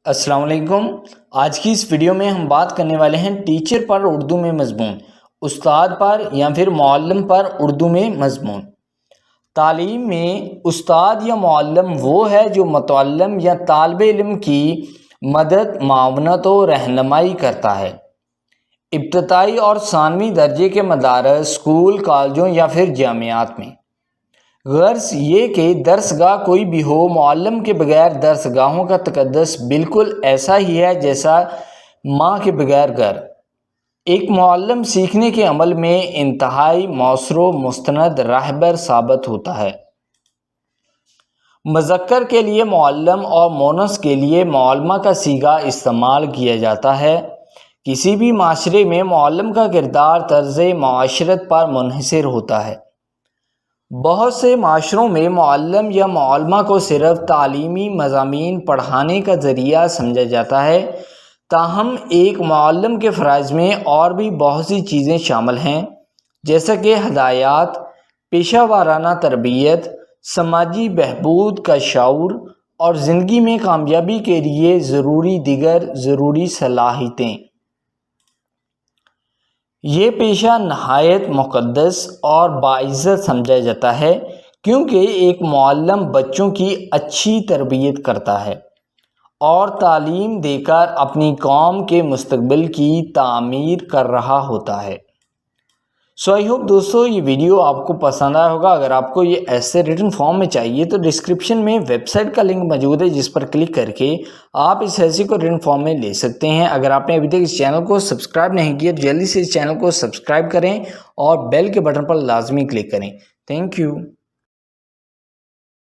السلام علیکم۔ آج کی اس ویڈیو میں ہم بات کرنے والے ہیں ٹیچر پر اردو میں مضمون، استاد پر یا پھر معلم پر اردو میں مضمون۔ تعلیم میں استاد یا معلم وہ ہے جو متعلم یا طالب علم کی مدد، معاونت و رہنمائی کرتا ہے۔ ابتدائی اور ثانوی درجے کے مدارس، اسکول، کالجوں یا پھر جامعات میں۔ غرض یہ کہ درسگاہ کوئی بھی ہو، معلم کے بغیر درسگاہوں کا تقدس بالکل ایسا ہی ہے جیسا ماں کے بغیر گھر۔ ایک معلم سیکھنے کے عمل میں انتہائی مؤثر و مستند راہبر ثابت ہوتا ہے۔ مذکر کے لیے معلم اور مؤنث کے لیے معلمہ کا صیغہ استعمال کیا جاتا ہے۔ کسی بھی معاشرے میں معلم کا کردار طرز معاشرت پر منحصر ہوتا ہے۔ بہت سے معاشروں میں معلم یا معلمہ کو صرف تعلیمی مضامین پڑھانے کا ذریعہ سمجھا جاتا ہے، تاہم ایک معلم کے فرائض میں اور بھی بہت سی چیزیں شامل ہیں، جیسا کہ ہدایات، پیشہ ورانہ تربیت، سماجی بہبود کا شعور اور زندگی میں کامیابی کے لیے دیگر ضروری صلاحیتیں۔ یہ پیشہ نہایت مقدس اور باعزت سمجھا جاتا ہے، کیونکہ ایک معلم بچوں کی اچھی تربیت کرتا ہے اور تعلیم دے کر اپنی قوم کے مستقبل کی تعمیر کر رہا ہوتا ہے۔ آئی ہوپ دوستو یہ ویڈیو آپ کو پسند آیا ہوگا۔ اگر آپ کو یہ ایسے ریٹن فارم میں چاہیے تو ڈسکرپشن میں ویب سائٹ کا لنک موجود ہے، جس پر کلک کر کے آپ اس ایسے کو ریٹن فارم میں لے سکتے ہیں۔ اگر آپ نے ابھی تک اس چینل کو سبسکرائب نہیں کیا تو جلدی سے اس چینل کو سبسکرائب کریں اور بیل کے بٹن پر لازمی کلک کریں۔ Thank you.